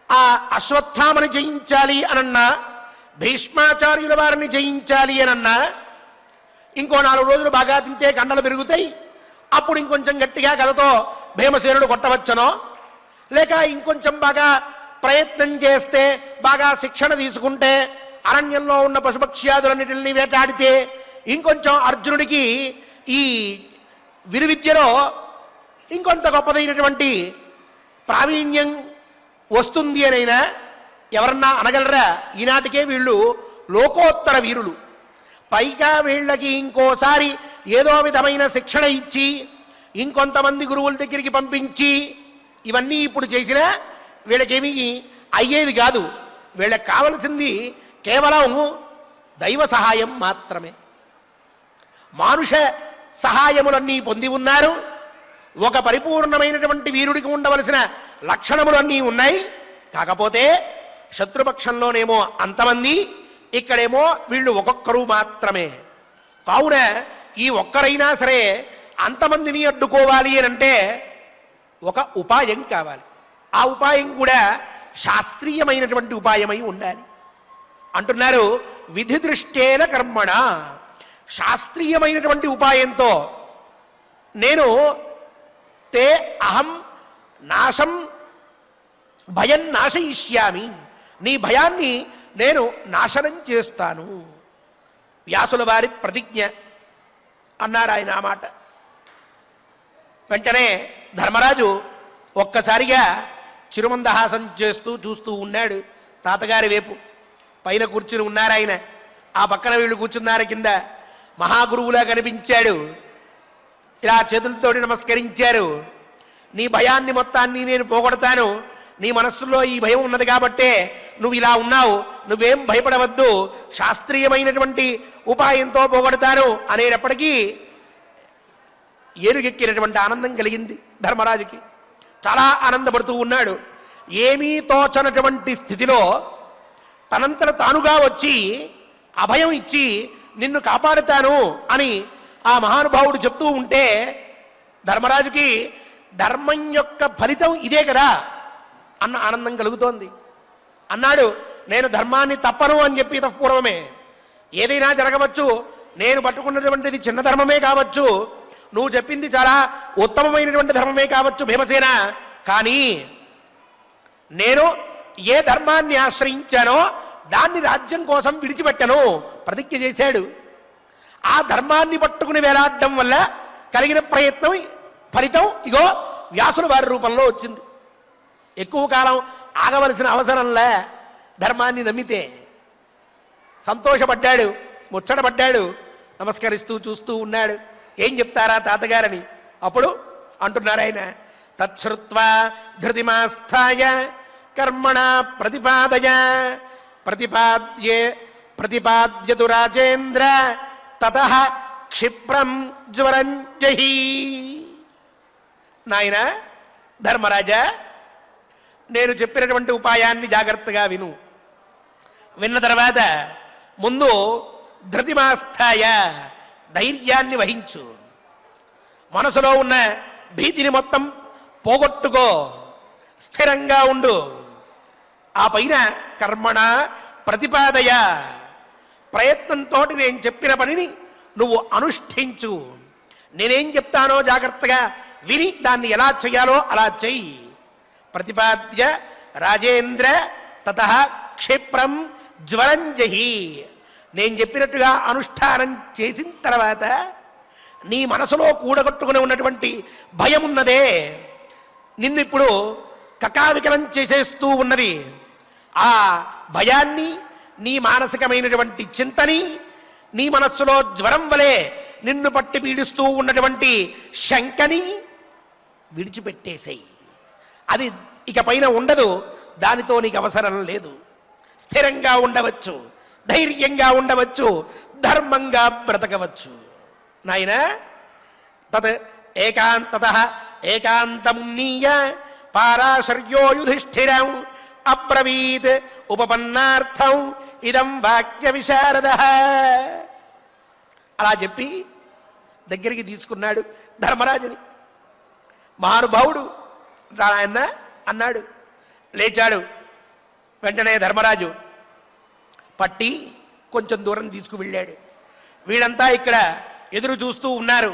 S1: ఆ అశ్వత్థామని జయించాలి అనన్నా, భీష్మాచార్యుల వారిని జయించాలి అనన్నా, ఇంకో 4 రోజులు బాగా తింటే కండలు పెరుగుతాయి, అప్పుడు ఇంకొంచెం గట్టిగా కథతో భీమసేనుడు కొట్టవచ్చనో, లేక ఇంకొంచెం బాగా ప్రయత్నం చేస్తే బాగా శిక్షణ తీసుకుంటే అరణ్యంలో ఉన్న పశుపక్ష్యాదులన్నిటిని వేటాడితే ఇంకొంచెం అర్జునుడికి ఈ విలువిద్యలో ఇంకొంత గొప్పదైనటువంటి ప్రావీణ్యం వస్తుంది అనైనా ఎవరన్నా అనగలరా? ఈనాటికే వీళ్ళు లోకోత్తర వీరులు. పైగా వీళ్ళకి ఇంకోసారి ఏదో విధమైన శిక్షణ ఇచ్చి ఇంకొంతమంది గురువుల దగ్గరికి పంపించి ఇవన్నీ ఇప్పుడు చేసినా వీళ్ళకేమీ అయ్యేది కాదు. వీళ్ళకి కావలసింది కేవలం దైవ సహాయం మాత్రమే. మానుష సహాయములన్నీ పొంది ఉన్నారు. ఒక పరిపూర్ణమైనటువంటి వీరుడికి ఉండవలసిన లక్షణములన్నీ ఉన్నాయి. కాకపోతే శత్రుపక్షంలోనేమో అంతమంది, ఇక్కడేమో వీళ్ళు ఒక్కొక్కరు మాత్రమే. కావున ఈ ఒక్కరైనా సరే అంతమందిని అడ్డుకోవాలి అని అంటే ఒక ఉపాయం కావాలి. ఆ ఉపాయం కూడా శాస్త్రీయమైనటువంటి ఉపాయమై ఉండాలి అంటున్నారు. విధి దృష్టేన కర్మణ, శాస్త్రీయమైనటువంటి ఉపాయంతో నేను తే అహం నాశం భయం నాశయిష్యామి, నీ భయాన్ని నేను నాశనం చేస్తాను. వ్యాసుల వారి ప్రతిజ్ఞ అన్నారు ఆయన ఆ మాట. వెంటనే ధర్మరాజు ఒక్కసారిగా చిరుమందహాసం చేస్తూ చూస్తూ ఉన్నాడు తాతగారి వైపు. పైన కూర్చుని ఉన్నారు ఆయన, ఆ పక్కన వీళ్ళు కూర్చున్నారు కింద. మహాగురువులా కనిపించాడు. ఇలా చేతులతోటి నమస్కరించారు. నీ భయాన్ని మొత్తాన్ని నేను పోగొడతాను, నీ మనస్సులో ఈ భయం ఉన్నది కాబట్టే నువ్వు ఇలా ఉన్నావు, నువ్వేం భయపడవద్దు, శాస్త్రీయమైనటువంటి ఉపాయంతో పోగొడతాను అనేటప్పటికీ ఏనుగెక్కినటువంటి ఆనందం కలిగింది ధర్మరాజుకి. చాలా ఆనందపడుతూ ఉన్నాడు. ఏమీ తోచనటువంటి స్థితిలో తనంతట తానుగా వచ్చి అభయం ఇచ్చి నిన్ను కాపాడుతాను అని ఆ మహానుభావుడు చెప్తూ ఉంటే ధర్మరాజుకి ధర్మం యొక్క ఫలితం ఇదే కదా అన్న ఆనందం కలుగుతోంది. అన్నాడు, నేను ధర్మాన్ని తప్పను అని చెప్పి తత్పూర్వమే. ఏదైనా జరగవచ్చు, నేను పట్టుకున్నటువంటిది చిన్న ధర్మమే కావచ్చు, నువ్వు చెప్పింది చాలా ఉత్తమమైనటువంటి ధర్మమే కావచ్చు భీమసేన, కానీ నేను ఏ ధర్మాన్ని ఆశ్రయించానో దాన్ని రాజ్యం కోసం విడిచిపెట్టను ప్రతిజ్ఞ చేశాడు. ఆ ధర్మాన్ని పట్టుకుని వేలాడడం వల్ల కలిగిన ప్రయత్నం ఫలితం ఇగో వ్యాసుల వారి రూపంలో వచ్చింది. ఎక్కువ కాలం ఆగవలసిన అవసరంలే. ధర్మాన్ని నమ్మితే సంతోషపడ్డాడు, ముచ్చటపడ్డాడు, నమస్కరిస్తూ చూస్తూ ఉన్నాడు. ఏం చెప్తారా తాతగారని. అప్పుడు అంటున్నారు ఆయన, తచ్చుత్వా ధృతిమాస్థాయ కర్మణ ప్రతిపాదయ ప్రతిపాద్యతు రాజేంద్ర తతః క్షిప్రం జ్వరం జహి. నాయన ధర్మరాజా, నేను చెప్పినటువంటి ఉపాయాన్ని జాగ్రత్తగా విను. విన్న తర్వాత ముందు ధృతిమాస్థాయ, ధైర్యాన్ని వహించు. మనసులో ఉన్న భీతిని మొత్తం పోగొట్టుకో, స్థిరంగా ఉండు. ఆ పైన కర్మణ ప్రతిపాదయ, ప్రయత్నంతో నేను చెప్పిన పనిని నువ్వు అనుష్ఠించు. నేనేం చెప్తానో జాగ్రత్తగా విని దాన్ని ఎలా చేయాలో అలా చెయ్యి. ప్రతిపాద్య రాజేంద్ర తతః క్షిప్రం జ్వరం జహి. నేను చెప్పినట్టుగా అనుష్ఠానం చేసిన తర్వాత నీ మనసులో కూడగట్టుకుని ఉన్నటువంటి భయం ఉన్నదే, నిన్ను ఇప్పుడు కకావికలం చేసేస్తూ ఉన్నది. ఆ భయాన్ని, నీ మానసికమైనటువంటి చింతని, నీ మనస్సులో జ్వరం వలె నిన్ను పట్టి పీడిస్తూ ఉన్నటువంటి శంకని విడిచిపెట్టేసేయి. అది ఇక పైన ఉండదు, దానితో నీకు అవసరం లేదు. స్థిరంగా ఉండవచ్చు, ధైర్యంగా ఉండవచ్చు, ధర్మంగా బ్రతకవచ్చు. నాయన తత్ ఏకాంతమున్నీయ పారాశర్యో యుధిష్ఠిరం అబ్రవీత్ ఉపపన్నార్థం ఇదం వాక్య విశారద. అలా చెప్పి దగ్గరికి తీసుకున్నాడు ధర్మరాజుని. మహానుభావుడు ఆయన అన్నాడు. లేచాడు. వెంటనే ధర్మరాజు పట్టి కొంచెం దూరం తీసుకువెళ్ళాడు. వీళ్ళంతా ఇక్కడ ఎదురు చూస్తూ ఉన్నారు,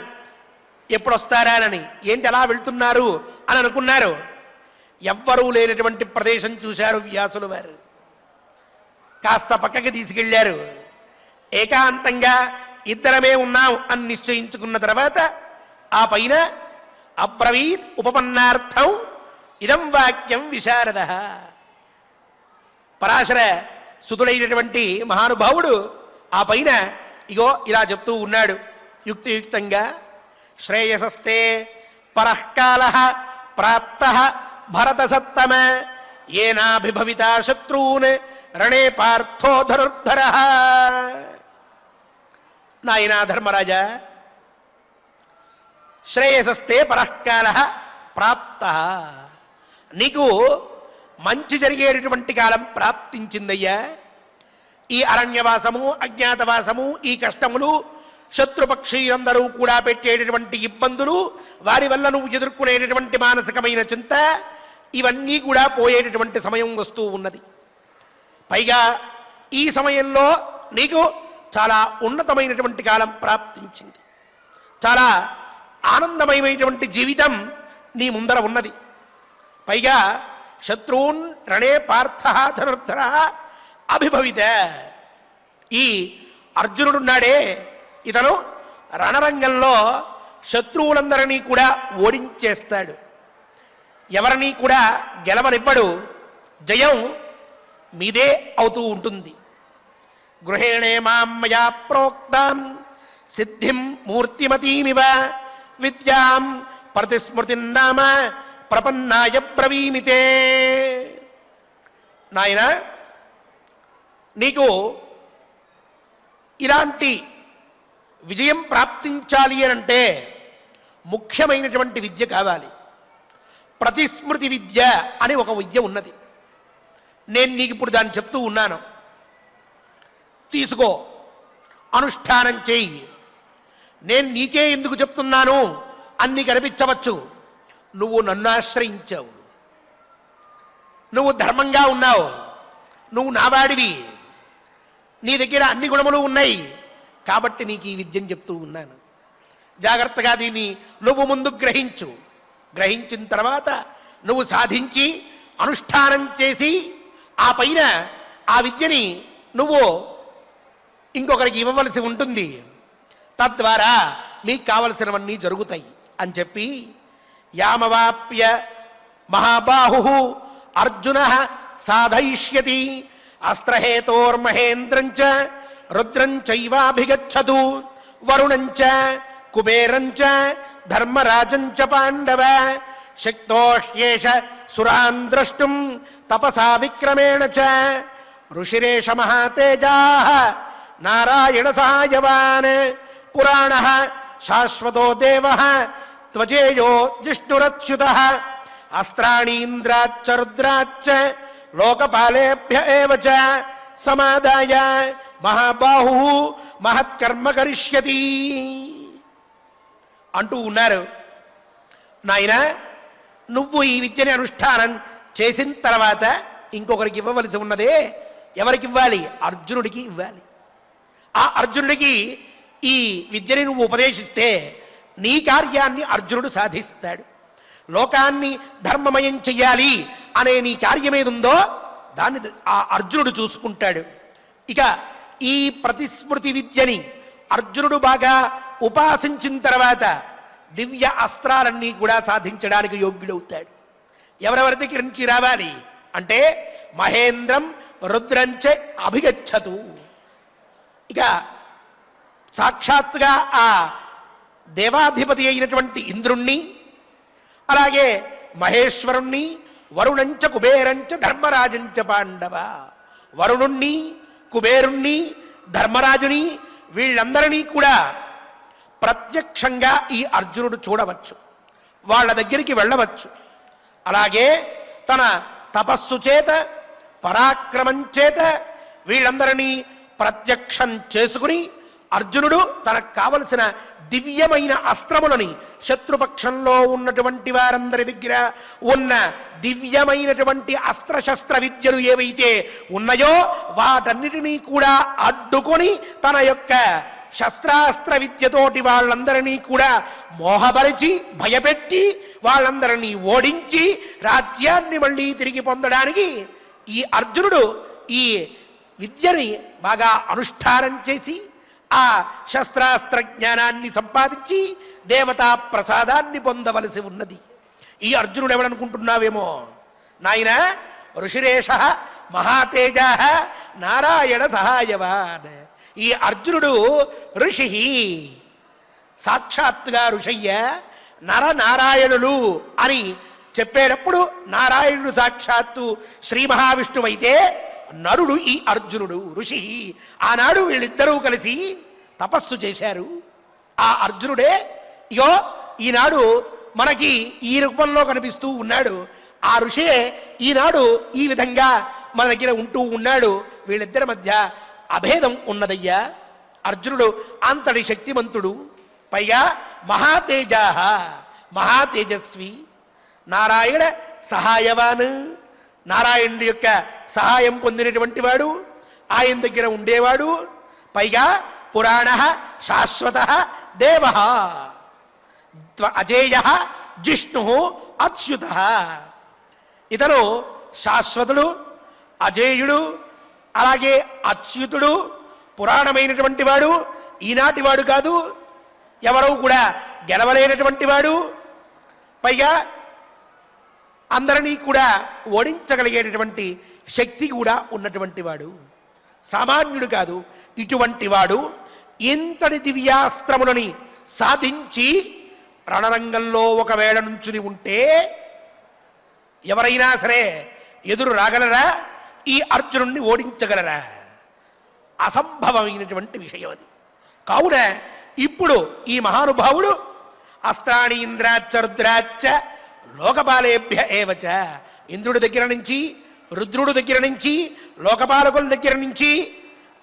S1: ఎప్పుడొస్తారానని. ఏంటి అలా వెళ్తున్నారు అని అనుకున్నారు. ఎవ్వరూ లేనటువంటి ప్రదేశం చూశారు వ్యాసుల వారు. కాస్త పక్కకి తీసుకెళ్లారు. ఏకాంతంగా ఇద్దరమే ఉన్నాం అని నిశ్చయించుకున్న తర్వాత ఆ పైన అబ్రవీత్ ఉపపన్నార్థం ఇదం వాక్యం విశారద. పరాశర సుతుడైనటువంటి మహానుభావుడు ఆ పైన ఇగో ఇలా చెప్తూ ఉన్నాడు యుక్తియుక్తంగా. శ్రేయసస్తే పరఃకాలః ప్రాప్తః భరతసత్తమ ఏనాభిభవితా శత్రూన్ రణే పార్థో ధనుర్ధరః. నాయనా ధర్మరాజా, శ్రేయసస్తే పరఃకాలః ప్రాప్తః, నీకు మంచి జరిగేటటువంటి కాలం ప్రాప్తించిందయ్యా. ఈ అరణ్యవాసము, అజ్ఞాతవాసము, ఈ కష్టములు, శత్రుపక్షీలందరూ కూడా పెట్టేటటువంటి ఇబ్బందులు, వారి వల్ల నువ్వు ఎదుర్కొనేటటువంటి మానసికమైన చింత, ఇవన్నీ కూడా పోయేటటువంటి సమయం వస్తూ ఉన్నది. పైగా ఈ సమయంలో నీకు చాలా ఉన్నతమైనటువంటి కాలం ప్రాప్తించింది. చాలా ఆనందమయమైనటువంటి జీవితం నీ ముందర ఉన్నది. పైగా శత్రూన్ రణే పార్థ ధనుర్ధర అభిభవిత. ఈ అర్జునుడున్నాడే, ఇతను రణరంగంలో శత్రువులందరినీ కూడా ఓడించేస్తాడు. ఎవరినీ కూడా గెలవనివ్వడు. జయం మీదే అవుతూ ఉంటుంది. గృహేణే మాం మయా ప్రోక్తాం సిద్ధిం మూర్తిమతీమివ విద్యాం ప్రతిస్మృతిన్నామ ప్రపన్నాయ బ్రవీమితే. నాయన, నీకు ఇలాంటి విజయం ప్రాప్తించాలి అనంటే ముఖ్యమైనటువంటి విద్య కావాలి. ప్రతిస్మృతి విద్య అని ఒక విద్య ఉన్నది. నేను నీకు ఇప్పుడు దాన్ని చెప్తూ ఉన్నాను. తీసుకో, అనుష్ఠానం చేయి. నేను నీకే ఎందుకు చెప్తున్నాను అన్ని కనిపించవచ్చు. నువ్వు నన్ను ఆశ్రయించావు, నువ్వు ధర్మంగా ఉన్నావు, నువ్వు నావాడివి, నీ దగ్గర అన్ని గుణములు ఉన్నాయి కాబట్టి నీకు ఈ విద్యను చెప్తూ ఉన్నాను. జాగ్రత్తగా దీన్ని నువ్వు ముందు గ్రహించు. గ్రహించిన తర్వాత నువ్వు సాధించి అనుష్ఠానం చేసి ఆ పైన ఆ విద్యని నువ్వు ఇంకొకరికి ఇవ్వవలసి ఉంటుంది. తద్వారా మీకు కావలసినవన్నీ జరుగుతాయి అని చెప్పి యామవాప్య మహాబాహు అర్జున సాధయిష్యతి అస్త్రహేతోర్మహేంద్రంచ రుద్రంచైవాభిగచ్చతు వరుణంచ కుబేరంచ ధర్మరాజంచ పాండవ శక్తోహ్యేష సురాన్ ద్రష్టుం తపసా విక్రమేణ చ ఋషిరేష మహాతేజాః నారాయణ సహాయవాన్ పురాణః శాశ్వతో దేవః త్వజేయో జిష్ణురచ్యుతః అస్త్రాణీంద్రాచ్చ రుద్రాచ్చ లోకపాలేభ్య ఏవ చ సమాదాయ మహాబాహు మహత్కర్మ కరిష్యతి అంటూ ఉన్నారు. నాయన, నువ్వు ఈ విద్యని అనుష్ఠానం చేసిన తర్వాత ఇంకొకరికి ఇవ్వవలసి ఉన్నదే. ఎవరికి ఇవ్వాలి? అర్జునుడికి ఇవ్వాలి. ఆ అర్జునుడికి ఈ విద్యని నువ్వు ఉపదేశిస్తే నీ కార్యాన్ని అర్జునుడు సాధిస్తాడు. లోకాన్ని ధర్మమయం చెయ్యాలి అనే నీ కార్యం ఏదుందో దాన్ని ఆ అర్జునుడు చూసుకుంటాడు. ఇక ఈ ప్రతిస్మృతి విద్యని అర్జునుడు బాగా ఉపాసించిన తర్వాత దివ్య అస్త్రాలన్నీ కూడా సాధించడానికి యోగ్యుడవుతాడు. ఎవరెవరి దగ్గర నుంచి రావాలి అంటే మహేంద్రం రుద్రంచ అభిగచ్చతు. ఇక సాక్షాత్తుగా ఆ దేవాధిపతి అయినటువంటి ఇంద్రుణ్ణి, అలాగే మహేశ్వరుణ్ణి, వరుణంచ కుబేరంచ ధర్మరాజంచ పాండవ, వరుణుణ్ణి, కుబేరుణ్ణి, ధర్మరాజుని వీళ్ళందరినీ కూడా ప్రత్యక్షంగా ఈ అర్జునుడు చూడవచ్చు, వాళ్ళ దగ్గరికి వెళ్ళవచ్చు. అలాగే తన తపస్సు చేత పరాక్రమం చేత వీళ్ళందరినీ ప్రత్యక్షం చేసుకుని అర్జునుడు తనకు కావలసిన దివ్యమైన అస్త్రములని, శత్రుపక్షంలో ఉన్నటువంటి వారందరి దగ్గర ఉన్న దివ్యమైనటువంటి అస్త్రశస్త్ర విద్యలు ఏవైతే ఉన్నాయో వాటన్నిటినీ కూడా అడ్డుకొని తన యొక్క శస్త్రాస్త్ర విద్యతోటి వాళ్ళందరినీ కూడా మోహపరిచి భయపెట్టి వాళ్ళందరినీ ఓడించి రాజ్యాన్ని మళ్ళీ తిరిగి పొందడానికి ఈ అర్జునుడు ఈ విద్యని బాగా అనుష్ఠానం చేసి ఆ శస్త్రాస్త్ర జ్ఞానాన్ని సంపాదించి దేవతా ప్రసాదాన్ని పొందవలసి ఉన్నది. ఈ అర్జునుడు ఎవడనుకుంటున్నావేమో నాయన, ఋషిరేష మహాతేజ నారాయణ సహాయవాన్. ఈ అర్జునుడు ఋషి, సాక్షాత్తుగా ఋషయ్య, నరనారాయణులు అని చెప్పేటప్పుడు నారాయణుడు సాక్షాత్తు శ్రీ మహావిష్ణువైతే నరుడు ఈ అర్జునుడు ఋషి. ఆనాడు వీళ్ళిద్దరూ కలిసి తపస్సు చేశారు. ఆ అర్జునుడే ఇగో ఈనాడు మనకి ఈ రూపంలో కనిపిస్తూ ఉన్నాడు. ఆ ఋషియే ఈనాడు ఈ విధంగా మన దగ్గర ఉంటూ ఉన్నాడు. వీళ్ళిద్దరి మధ్య అభేదం ఉన్నదయ్యా. అర్జునుడు అంతటి శక్తిమంతుడు, పైగా మహాతేజా, మహాతేజస్వి, నారాయణ సహాయవాన్, నారాయణుడి యొక్క సహాయం పొందినటువంటి వాడు, ఆయన దగ్గర ఉండేవాడు, పైగా పురాణ శాశ్వత దేవ అజేయ జిష్ణు అచ్యుత. ఇతను శాశ్వతుడు, అజేయుడు, అలాగే అచ్యుతుడు, పురాణమైనటువంటి వాడు, ఈనాటి వాడు కాదు, ఎవరూ కూడా గెలవలేనటువంటి వాడు, పైగా అందరినీ కూడా ఓడించగలిగేటటువంటి శక్తి కూడా ఉన్నటువంటి వాడు, సామాన్యుడు కాదు. ఇటువంటి వాడు ఇంతటి దివ్యాస్త్రములని సాధించి రణరంగంలో ఒకవేళ నుంచుని ఉంటే ఎవరైనా సరే ఎదురు రాగలరా? ఈ అర్జునుడిని ఓడించగలరా? అసంభవమైనటువంటి విషయం అది. కావున ఇప్పుడు ఈ మహానుభావుడు అస్త్రాణి ఇంద్రాచ్చ రుద్రాచ్చ లోకపాలేభ్య ఏవచ, ఇంద్రుడి దగ్గర నుంచి, రుద్రుడి దగ్గర నుంచి, లోకపాలకుల దగ్గర నుంచి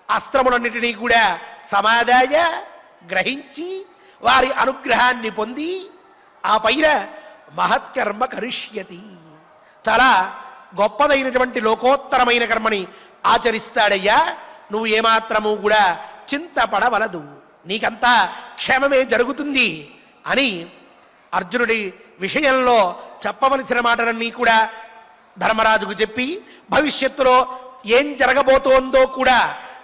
S1: అస్త్రములన్నిటినీ కూడా సమాదాయ గ్రహించి వారి అనుగ్రహాన్ని పొంది ఆ పైన మహత్కర్మ కరిష్యతి, చాలా గొప్పదైనటువంటి లోకోత్తరమైన కర్మని ఆచరిస్తాడయ్యా. నువ్వు ఏమాత్రము కూడా చింతపడవలదు, నీకంతా క్షేమమే జరుగుతుంది అని అర్జునుడి విషయంలో చెప్పవలసిన మాటలన్నీ కూడా ధర్మరాజుకు చెప్పి భవిష్యత్తులో ఏం జరగబోతోందో కూడా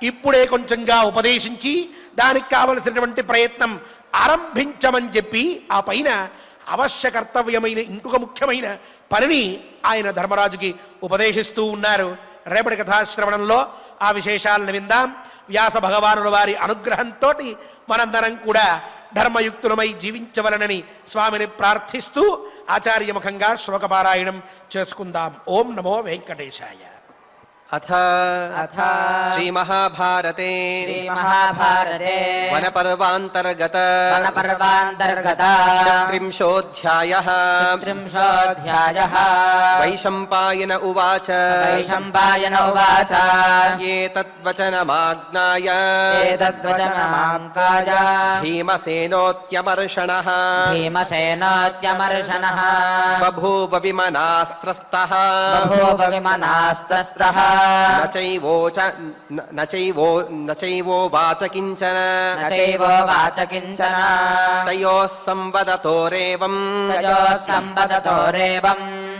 S1: ఇప్పుడే కొంచెంగా ఉపదేశించి దానికి కావలసినటువంటి ప్రయత్నం ఆరంభించమని చెప్పి ఆ పైన అవశ్య కర్తవ్యమైన ఇంకొక ముఖ్యమైన పనిని ఆయన ధర్మరాజుకి ఉపదేశిస్తూ ఉన్నారు. రేపటి కథాశ్రవణంలో ఆ విశేషాలను విందాం. వ్యాస భగవానుల వారి అనుగ్రహంతో మనందరం కూడా ధర్మయుక్తులమై జీవించవలనని స్వామిని ప్రార్థిస్తూ ఆచార్యముఖంగా శ్లోకపారాయణం చేసుకుందాం. ఓం నమో వెంకటేశాయ.
S2: అథ శ్రీమహాభారతే వనపర్వాంతర్గత త్రింశోऽధ్యాయः వైశంపాయన ఉవాచ ఏతద్వచనమాజ్ఞాయ భీమసేనోత్యమర్షణः బభూవ విమనాస్త్రస్తః నచైవోవాచ కించన తయోః సంవదతోరేవం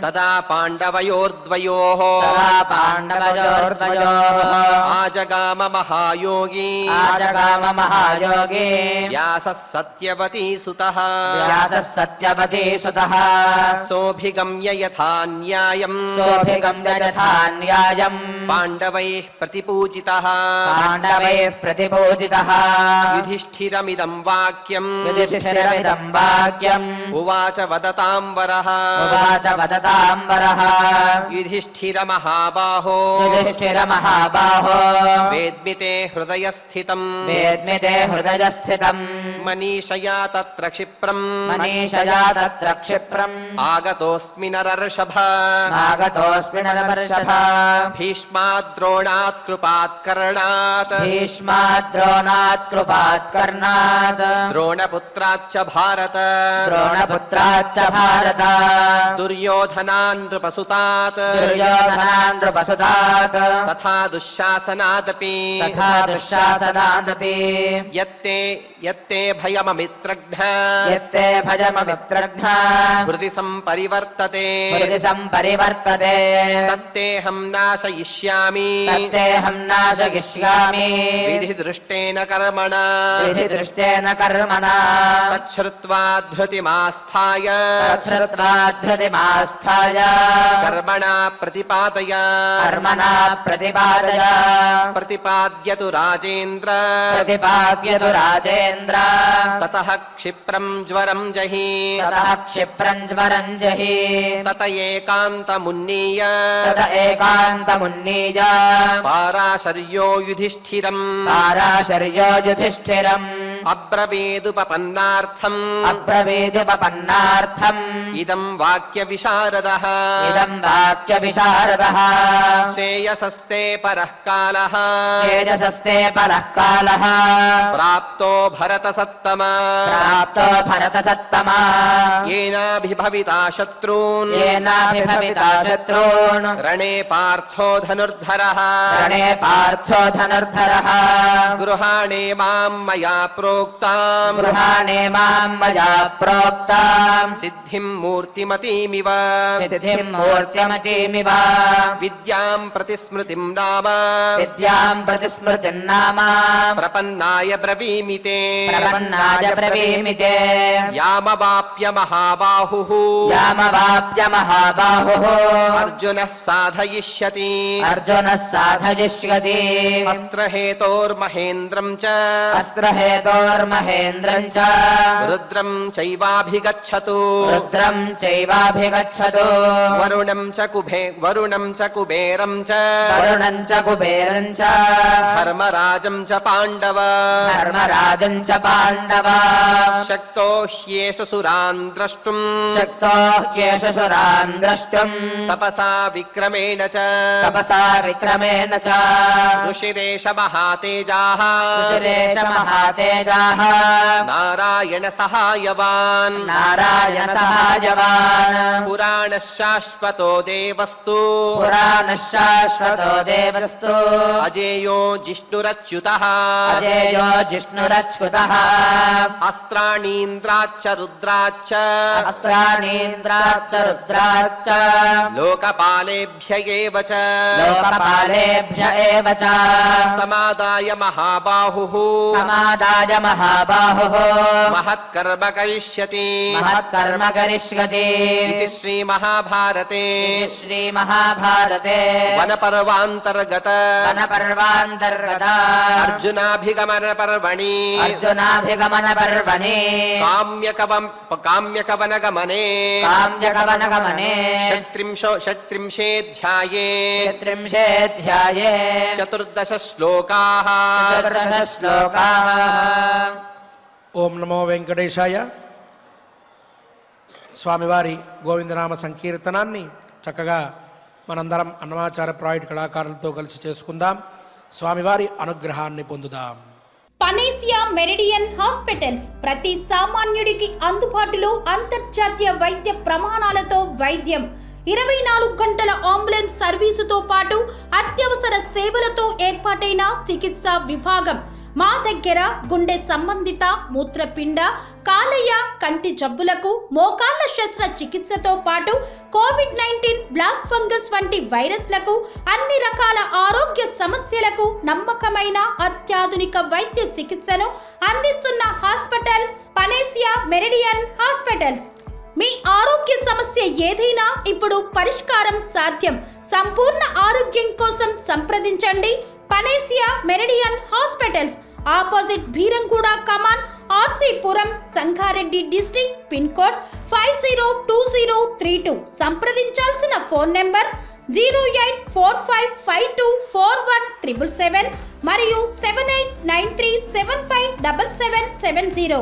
S2: తదా పాండవయోర్ద్వయోః ఆజగామ మహాయోగి వ్యాసः సత్యవతీ సుతః సోభిగమ్య యథా న్యాయం పాండవైః ప్రతిపూజితః యుధిష్ఠిరమిదం వాక్యం ఉవాచ వదతాం వరః యుధిష్ఠిర మహాబాహో వేద్మి తే హృదయస్థితం మనీషయా తత్ర క్షిప్రం ఆగతోస్మి నరర్షభ భీష్మాద్రోణాత్ కృపాత్ ద్రోణపుత్రాచ్చ భారత దుర్యోధనాన్ నృపసుతాత్ తథా దుశ్శాసనాదపి యత్తే భయమమిత్రఘ్న హృది సంపరివర్తతే తత్తేహం నాశయిష్యామి విధిదృష్టేన కర్మణా తచ్ఛ్రుత్వా ధృతిమాస్థాయ కర్మణా ప్రతిపాదయ ప్రతిపాద్యతు రాజేంద్ర తతః క్షిప్రం జ్వరం జహి తత ఏకాంతమున్నీయ పారాశర్యో యుధిష్ఠిరం అబ్రవీదుపపన్నార్థం ఇదం వాక్య విశారదః శ్రేయసస్తే పరః కాలః ప్రాప్తో భరతసత్తమా ఏనాభిభవితా శత్రూన్ రణే పార్థో ధనుర్ధరః గృహాణే మాం మయా ప్రోక్తాం సిద్ధిం మూర్తిమతీమివ విద్యాం ప్రతిస్మృతిం నామ ప్రపన్నాయ బ్రవీమి తే యామవాప్య మహాబాహుః అర్జునః సాధయిష్యతి అస్త్రహేతోర్మహేంద్రం చ రుద్రం చైవాభిగచ్చతు వరుణం చ కుబేరం చ ధర్మరాజం చ పాండవ శక్తో హ్యేష సురాన్ ద్రష్టుం తపసా విక్రమేణ చ ఋషిరేష మహాతేజాః నారాయణ సహాయవాన్ పురాణ శాశ్వతో దేవస్తు అజేయో జిష్ణురచ్యుతః
S3: स्तुतः
S2: अस्त्राणीन्द्राच्च रुद्राच्च
S3: अस्त्राणीन्द्राच्च रुद्राच्च
S2: लोकपालेभ्य एव च
S3: लोकपालेभ्य एव च
S2: समादाय महाबाहुः
S3: समादाय महाबाहुः
S2: महत्कर्म करिष्यति
S3: महत्कर्म करिष्यति
S2: इति श्रीमहाभारते
S3: श्रीमहाभारते
S2: वनपर्वान्तर्गत
S3: वनपर्वान्तर्गत
S2: अर्जुनाभिगमन पर्वणि
S3: अर्जुनाभिगमन पर्वणि
S2: काम्यकवनगमने
S3: काम्यकवनगमने
S2: षट्त्रिंशेऽध्याये
S3: त्रिंशेऽध्याये
S2: 14 श्लोकाः
S3: 14 श्लोकाः
S1: ఓం నమో వెంకటేశాయ. స్వామివారి గోవిందనామ సంకీర్తనాన్ని చక్కగా మనందరం అన్నమాచార ప్రాజెక్ట్ కళాకారులతో కలిసి చేసుకుందాం. స్వామివారి అనుగ్రహాన్ని పొందుదాం.
S4: పనేసియా మెరిడియన్ హాస్పిటల్స్ ప్రతి సామాన్యుడికి అందుబాటులో అంతర్జాతీయ వైద్య ప్రమాణాలతో వైద్యం, 24 గంటల అంబులెన్స్ సర్వీసుతో పాటు అత్యవసర సేవలతో ఏర్పాటైన చికిత్సా విభాగం. మా దగ్గర గుండె సంబంధిత, మూత్రపిండ, కాలేయ, కంటి జబ్బులకు, మోకాళ్ల శస్త్ర చికిత్సతో పాటు కోవిడ్-19, బ్లాక్ ఫంగస్ వంటి వైరస్లకు, అన్ని రకాల ఆరోగ్య సమస్యలకు నమ్మకమైన అత్యాధునిక వైద్య చికిత్సను అందిస్తున్న హాస్పిటల్ పనేసియా మెరిడియన్ హాస్పిటల్స్. మీ ఆరోగ్య సమస్య ఏదైనా ఇప్పుడు పరిష్కారం సాధ్యం. సంపూర్ణ ఆరోగ్యం కోసం సంప్రదించండి Panacea Meridian hospitals. Opposite Bheeramguda Kaman, RC Puram, Sangareddy district. Pin code 502032. సంప్రదించాల్సిన ఫోన్ నెంబర్ 0845524177 మరియు 7893757770.